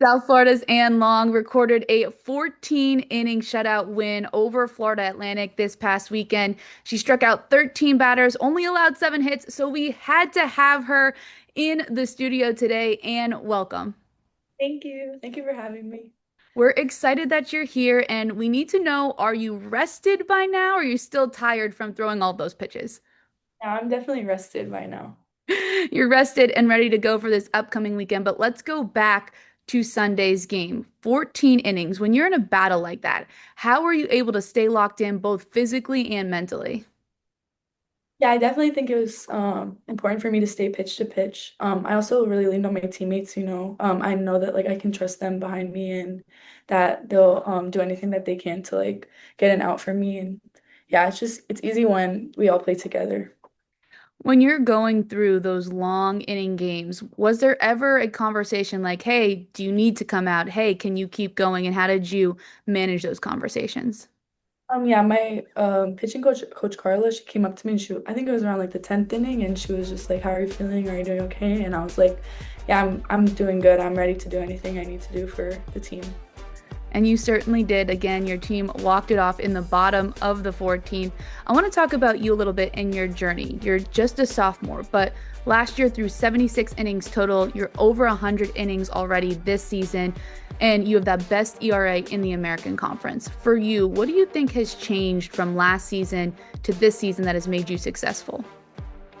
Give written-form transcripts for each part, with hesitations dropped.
South Florida's Ann Long recorded a 14-inning shutout win over Florida Atlantic this past weekend. She struck out 13 batters, only allowed 7 hits, so we had to have her in the studio today. And welcome. Thank you. Thank you for having me. We're excited that you're here, and we need to know, are you rested by now, or are you still tired from throwing all those pitches? Yeah, I'm definitely rested by now. You're rested and ready to go for this upcoming weekend, but let's go back to Sunday's game. 14 innings. When you're in a battle like that, how are you able to stay locked in both physically and mentally? Yeah, I definitely think it was important for me to stay pitch to pitch. I also really leaned on my teammates, you know. I know that like I can trust them behind me and that they'll do anything that they can to like get an out for me. And yeah, it's easy when we all play together. When you're going through those long inning games, was there ever a conversation like, hey, do you need to come out? Hey, can you keep going? And how did you manage those conversations? Yeah, my pitching coach, Coach Carla, she came up to me and I think it was around like the 10th inning, and she was just like, "How are you feeling? Are you doing okay?" And I was like, "Yeah, I'm doing good. I'm ready to do anything I need to do for the team." And you certainly did. Again, your team walked it off in the bottom of the 14th. I want to talk about you a little bit in your journey. You're just a sophomore, but last year through 76 innings total, you're over 100 innings already this season, and you have that best ERA in the American Conference. For you, what do you think has changed from last season to this season that has made you successful?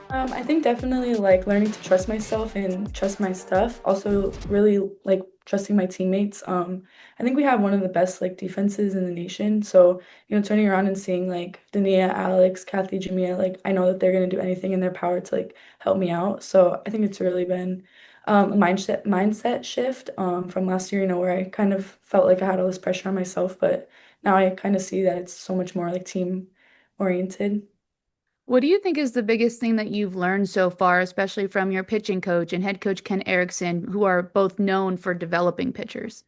I think definitely like learning to trust myself and trust my stuff. Also, really like trusting my teammates. I think we have one of the best like defenses in the nation. So, you know, turning around and seeing like Dania, Alex, Kathy, Jamia, like I know that they're gonna do anything in their power to like help me out. So I think it's really been a mindset shift from last year, you know, where I kind of felt like I had all this pressure on myself, but now I kind of see that it's so much more like team oriented. What do you think is the biggest thing that you've learned so far, especially from your pitching coach and head coach Ken Erickson, who are both known for developing pitchers?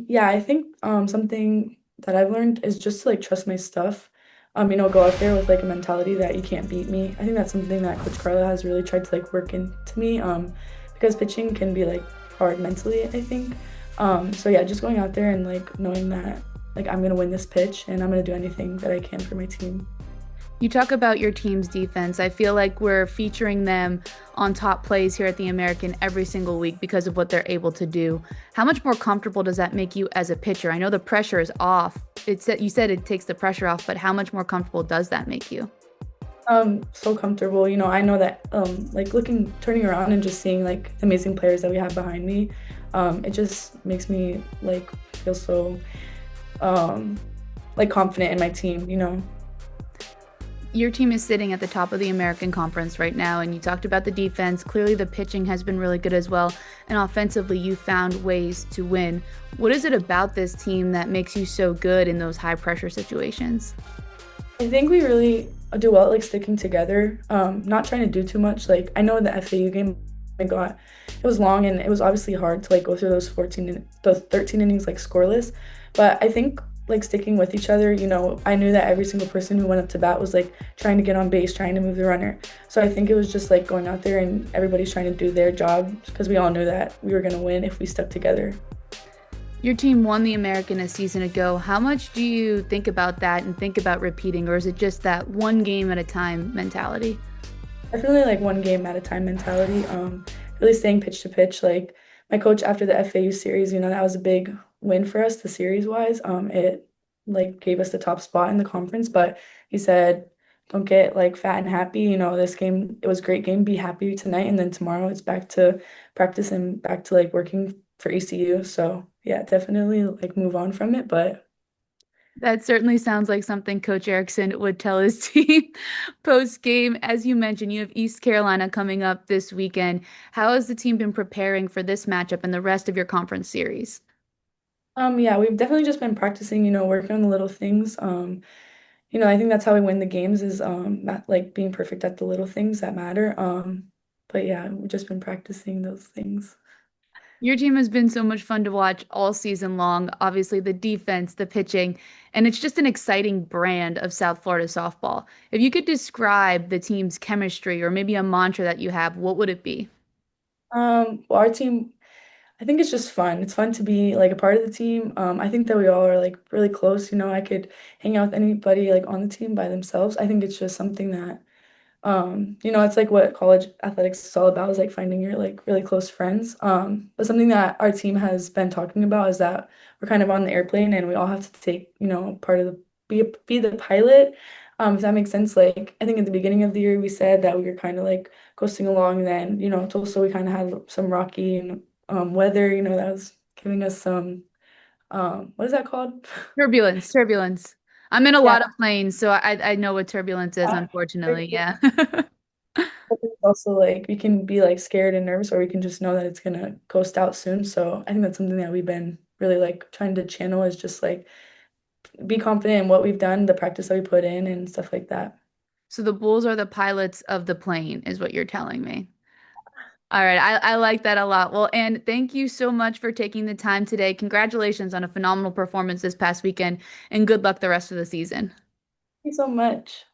Yeah, I think something that I've learned is just to like trust my stuff. You know, go out there with like a mentality that you can't beat me. I think that's something that Coach Carla has really tried to like work into me. Because pitching can be like hard mentally, I think. So yeah, just going out there and like knowing that like I'm gonna win this pitch and I'm gonna do anything that I can for my team. You talk about your team's defense. I feel like we're featuring them on top plays here at the American every single week because of what they're able to do. How much more comfortable does that make you as a pitcher? I know the pressure is off. It's that you said it takes the pressure off, but how much more comfortable does that make you? So comfortable. You know, I know that like turning around and just seeing like the amazing players that we have behind me, it just makes me like feel so um like confident in my team, you know. Your team is sitting at the top of the American Conference right now, and you talked about the defense. Clearly, the pitching has been really good as well, and offensively, you found ways to win. What is it about this team that makes you so good in those high pressure situations? I think we really do well at like sticking together, not trying to do too much. Like I know the FAU game I got, it was long and it was obviously hard to like go through those 13 innings like scoreless. But I think like sticking with each other, you know, I knew that every single person who went up to bat was like trying to get on base, trying to move the runner. So I think it was just like going out there and everybody's trying to do their job because we all knew that we were gonna win if we stuck together. Your team won the American a season ago. How much do you think about that and think about repeating, or is it just that one game at a time mentality? Definitely like one game at a time mentality. Really staying pitch to pitch. Like my coach after the FAU series, you know, that was a big win for us, the series wise. It like gave us the top spot in the conference, but he said, don't get like fat and happy. You know, this game, it was a great game. Be happy tonight, and then tomorrow it's back to practice and back to like working for ECU. So yeah, definitely like move on from it, but That certainly sounds like something Coach Erickson would tell his team post game. As you mentioned, you have East Carolina coming up this weekend. How has the team been preparing for this matchup and the rest of your conference series? yeah, we've definitely just been practicing, you know, working on the little things. You know, I think that's how we win the games is not like being perfect at the little things that matter. But yeah, we've just been practicing those things. Your team has been so much fun to watch all season long. Obviously, the defense, the pitching, and it's just an exciting brand of South Florida softball. If you could describe the team's chemistry or maybe a mantra that you have, what would it be? Well, our team, I think it's just fun. It's fun to be like a part of the team. I think that we all are like really close. I could hang out with anybody like on the team by themselves. I think it's just something that it's like what college athletics is all about is like finding your like really close friends. But something that our team has been talking about is that we're kind of on the airplane and we all have to take, part of the be the pilot. If that makes sense. Like I think at the beginning of the year we said that we were kind of like coasting along, and then, Tulsa we kind of had some rocky and weather, that was giving us some what is that called? Turbulence, turbulence. I'm in a Yeah. lot of planes, so I know what turbulence is, unfortunately. Yeah. But it's also like we can be like scared and nervous, or we can just know that it's gonna coast out soon. So I think that's something that we've been really like trying to channel is just like be confident in what we've done, the practice that we put in and stuff like that. So the Bulls are the pilots of the plane, is what you're telling me. All right, I like that a lot. Well, and thank you so much for taking the time today. Congratulations on a phenomenal performance this past weekend, and good luck the rest of the season. Thank you so much.